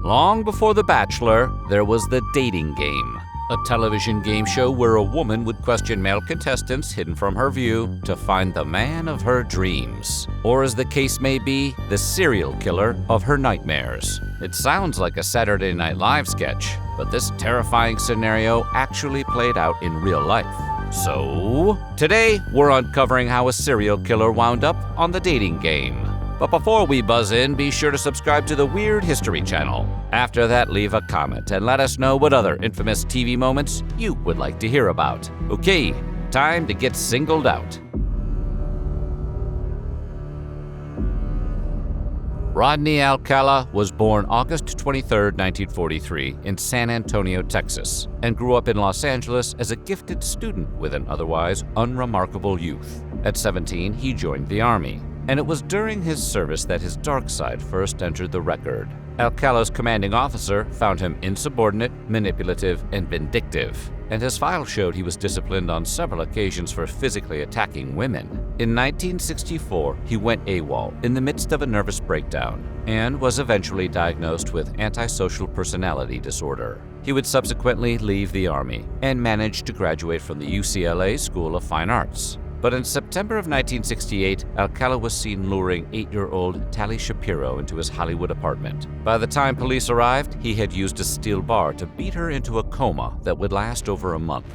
Long before The Bachelor, there was The Dating Game, a television game show where a woman would question male contestants hidden from her view to find the man of her dreams, or as the case may be, the serial killer of her nightmares. It sounds like a Saturday Night Live sketch, but this terrifying scenario actually played out in real life. So, today we're uncovering how a serial killer wound up on The Dating Game. But before we buzz in, be sure to subscribe to the Weird History channel. After that, leave a comment and let us know what other infamous TV moments you would like to hear about. Okay, time to get singled out. Rodney Alcala was born August 23, 1943, in San Antonio, Texas, and grew up in Los Angeles as a gifted student with an otherwise unremarkable youth. At 17, he joined the Army, and it was during his service that his dark side first entered the record. Alcala's commanding officer found him insubordinate, manipulative, and vindictive, and his file showed he was disciplined on several occasions for physically attacking women. In 1964, he went AWOL in the midst of a nervous breakdown and was eventually diagnosed with antisocial personality disorder. He would subsequently leave the Army and managed to graduate from the UCLA School of Fine Arts. But in September of 1968, Alcala was seen luring 8-year-old Tali Shapiro into his Hollywood apartment. By the time police arrived, he had used a steel bar to beat her into a coma that would last over a month.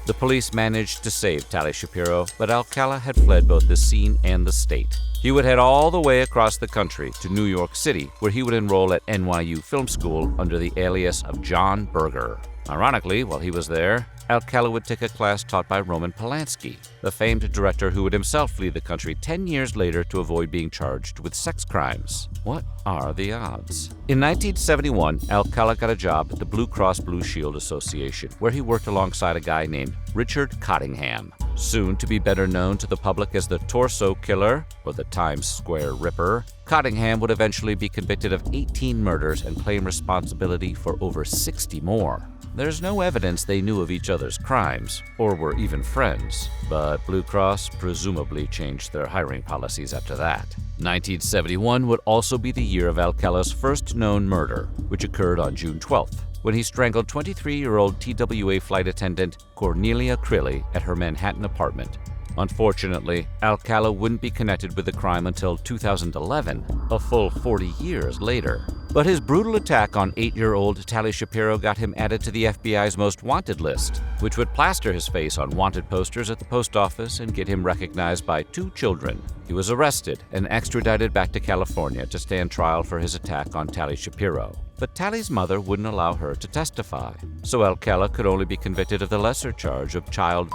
The police managed to save Tali Shapiro, but Alcala had fled both the scene and the state. He would head all the way across the country to New York City, where he would enroll at NYU Film School under the alias of John Berger. Ironically, while he was there, Alcala would take a class taught by Roman Polanski, the famed director who would himself flee the country 10 years later to avoid being charged with sex crimes. What are the odds? In 1971, Alcala got a job at the Blue Cross Blue Shield Association, where he worked alongside a guy named Richard Cottingham, soon to be better known to the public as the Torso Killer or the Times Square Ripper. Cottingham would eventually be convicted of 18 murders and claim responsibility for over 60 more. There's no evidence they knew of each other's crimes, or were even friends, but Blue Cross presumably changed their hiring policies after that. 1971 would also be the year of Alcala's first known murder, which occurred on June 12th, when he strangled 23-year-old TWA flight attendant Cornelia Crilly at her Manhattan apartment. Unfortunately, Alcala wouldn't be connected with the crime until 2011, a full 40 years later. But his brutal attack on 8-year-old Tali Shapiro got him added to the FBI's most wanted list, which would plaster his face on wanted posters at the post office and get him recognized by 2 children. He was arrested and extradited back to California to stand trial for his attack on Tali Shapiro. But Tali's mother wouldn't allow her to testify, so Alcala could only be convicted of the lesser charge of child.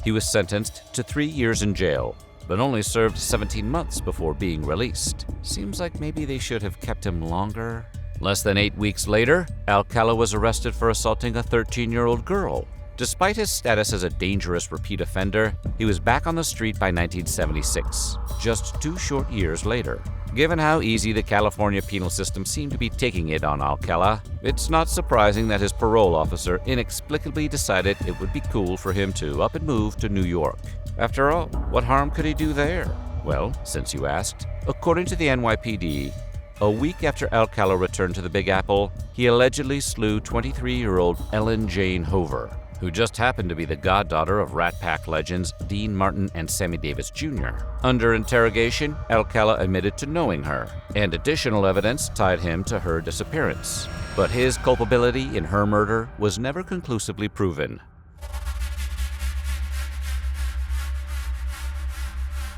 He was sentenced to 3 years in jail, but only served 17 months before being released. Seems like maybe they should have kept him longer. Less than 8 weeks later, Alcala was arrested for assaulting a 13-year-old girl. Despite his status as a dangerous repeat offender, he was back on the street by 1976, just 2 short years later. Given how easy the California penal system seemed to be taking it on Alcala, it's not surprising that his parole officer inexplicably decided it would be cool for him to up and move to New York. After all, what harm could he do there? Well, since you asked, according to the NYPD, a week after Alcala returned to the Big Apple, he allegedly slew 23-year-old Ellen Jane Hover, who just happened to be the goddaughter of Rat Pack legends Dean Martin and Sammy Davis Jr. Under interrogation, Alcala admitted to knowing her, and additional evidence tied him to her disappearance. But his culpability in her murder was never conclusively proven.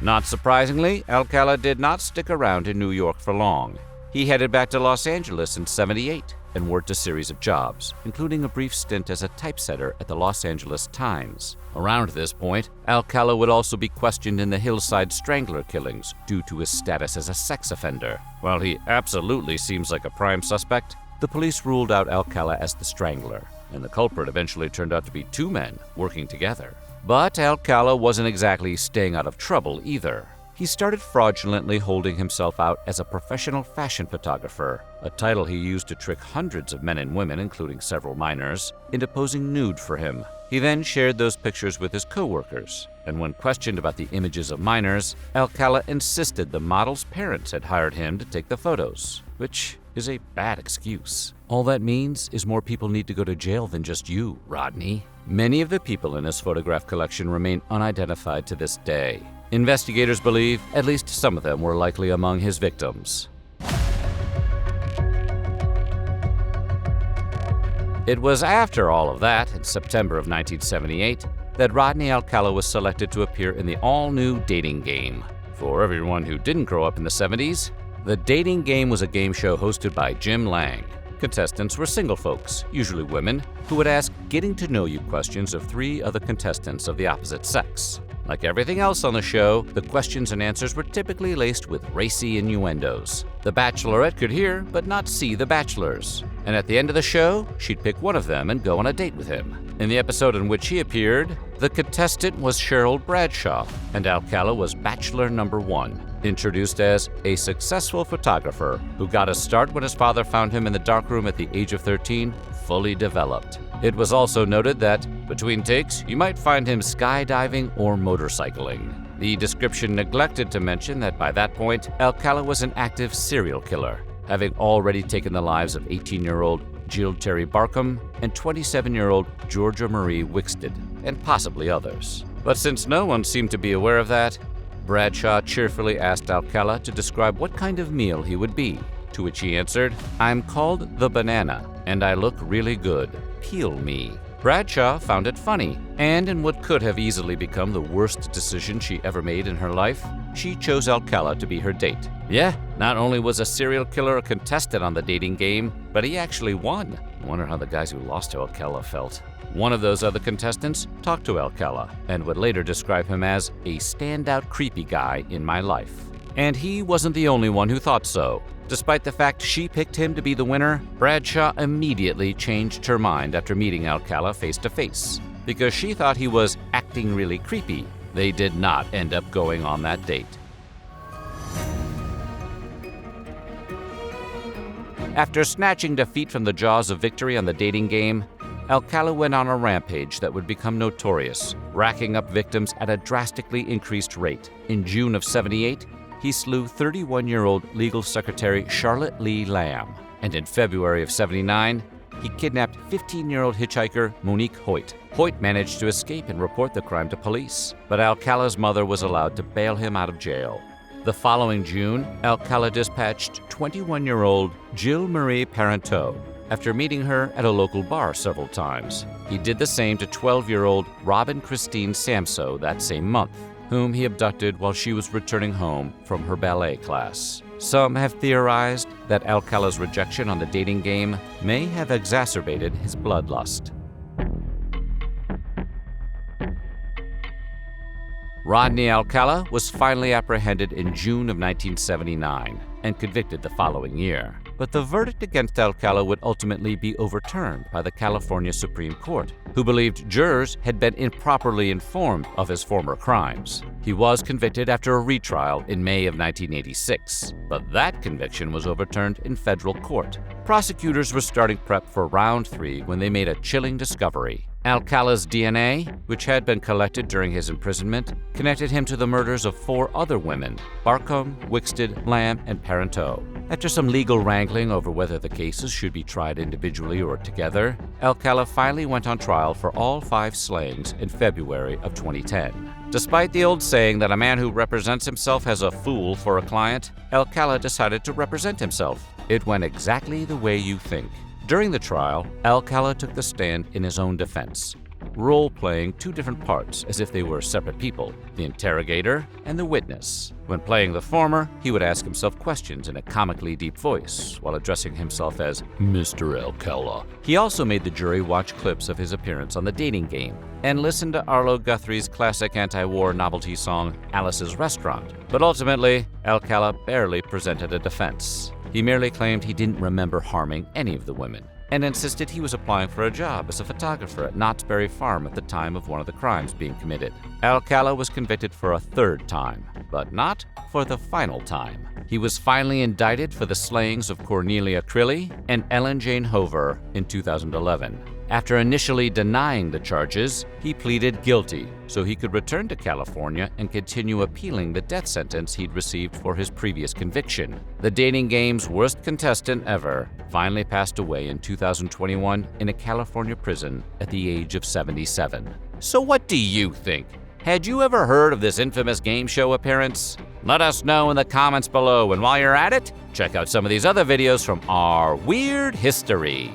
Not surprisingly, Alcala did not stick around in New York for long. He headed back to Los Angeles in '78 and worked a series of jobs, including a brief stint as a typesetter at the Los Angeles Times. Around this point, Alcala would also be questioned in the Hillside Strangler killings due to his status as a sex offender. While he absolutely seems like a prime suspect, the police ruled out Alcala as the strangler, and the culprit eventually turned out to be 2 men working together. But Alcala wasn't exactly staying out of trouble either. he started fraudulently holding himself out as a professional fashion photographer, a title he used to trick hundreds of men and women, including several minors, into posing nude for him. He then shared those pictures with his co-workers, and when questioned about the images of minors, Alcala insisted the model's parents had hired him to take the photos, which is a bad excuse. All that means is more people need to go to jail than just you, Rodney. Many of the people in his photograph collection remain unidentified to this day. Investigators believe at least some of them were likely among his victims. It was after all of that, in September of 1978, that Rodney Alcala was selected to appear in the all-new Dating Game. For everyone who didn't grow up in the 70s, the Dating Game was a game show hosted by Jim Lang. Contestants were single folks, usually women, who would ask getting-to-know-you questions of 3 other contestants of the opposite sex. Like everything else on the show, the questions and answers were typically laced with racy innuendos. The Bachelorette could hear but not see the bachelors. And at the end of the show, she'd pick one of them and go on a date with him. In the episode in which he appeared, the contestant was Cheryl Bradshaw, and Alcala was Bachelor number 1, introduced as a successful photographer who got a start when his father found him in the darkroom at the age of 13, fully developed. It was also noted that, between takes, you might find him skydiving or motorcycling. The description neglected to mention that by that point, Alcala was an active serial killer, having already taken the lives of 18-year-old Jill Terry Barkham and 27-year-old Georgia Marie Wixted, and possibly others. But since no one seemed to be aware of that, Bradshaw cheerfully asked Alcala to describe what kind of meal he would be, to which he answered, "I'm called the banana, and I look really good. Peel me." Bradshaw found it funny, and in what could have easily become the worst decision she ever made in her life, she chose Alcala to be her date. Yeah, not only was a serial killer a contestant on the Dating Game, but he actually won. I wonder how the guys who lost to Alcala felt. One of those other contestants talked to Alcala and would later describe him as a standout creepy guy in my life. And he wasn't the only one who thought so. Despite the fact she picked him to be the winner, Bradshaw immediately changed her mind after meeting Alcala face to face. Because she thought he was acting really creepy, they did not end up going on that date. After snatching defeat from the jaws of victory on the Dating Game, Alcala went on a rampage that would become notorious, racking up victims at a drastically increased rate. In June of '78, he slew 31-year-old legal secretary Charlotte Lee Lamb. And in February of '79, he kidnapped 15-year-old hitchhiker Monique Hoyt. Hoyt managed to escape and report the crime to police, but Alcala's mother was allowed to bail him out of jail. The following June, Alcala dispatched 21-year-old Jill Marie Parenteau after meeting her at a local bar several times. He did the same to 12-year-old Robin Christine Samso that same month, whom he abducted while she was returning home from her ballet class. Some have theorized that Alcala's rejection on the Dating Game may have exacerbated his bloodlust. Rodney Alcala was finally apprehended in June of 1979 and convicted the following year. But the verdict against Alcala would ultimately be overturned by the California Supreme Court, who believed jurors had been improperly informed of his former crimes. He was convicted after a retrial in May of 1986, but that conviction was overturned in federal court. Prosecutors were starting prep for round 3 when they made a chilling discovery. Alcala's DNA, which had been collected during his imprisonment, connected him to the murders of 4 other women, Barkham, Wixted, Lamb, and Parenteau. After some legal wrangling over whether the cases should be tried individually or together, Alcala finally went on trial for all 5 slayings in February of 2010. Despite the old saying that a man who represents himself has a fool for a client, Alcala decided to represent himself. It went exactly the way you think. During the trial, Alcala took the stand in his own defense, role-playing 2 different parts as if they were separate people, the interrogator and the witness. When playing the former, he would ask himself questions in a comically deep voice while addressing himself as Mr. Alcala. He also made the jury watch clips of his appearance on the Dating Game and listen to Arlo Guthrie's classic anti-war novelty song, Alice's Restaurant. But ultimately, Alcala barely presented a defense. He merely claimed he didn't remember harming any of the women. and insisted he was applying for a job as a photographer at Knott's Berry Farm at the time of one of the crimes being committed. Alcala was convicted for a third time, but not for the final time. He was finally indicted for the slayings of Cornelia Crilly and Ellen Jane Hover in 2011. After initially denying the charges, he pleaded guilty so he could return to California and continue appealing the death sentence he'd received for his previous conviction. The dating game's worst contestant ever finally passed away in 2021 in a California prison at the age of 77. So what do you think? Had you ever heard of this infamous game show appearance? Let us know in the comments below, and while you're at it, check out some of these other videos from our weird history.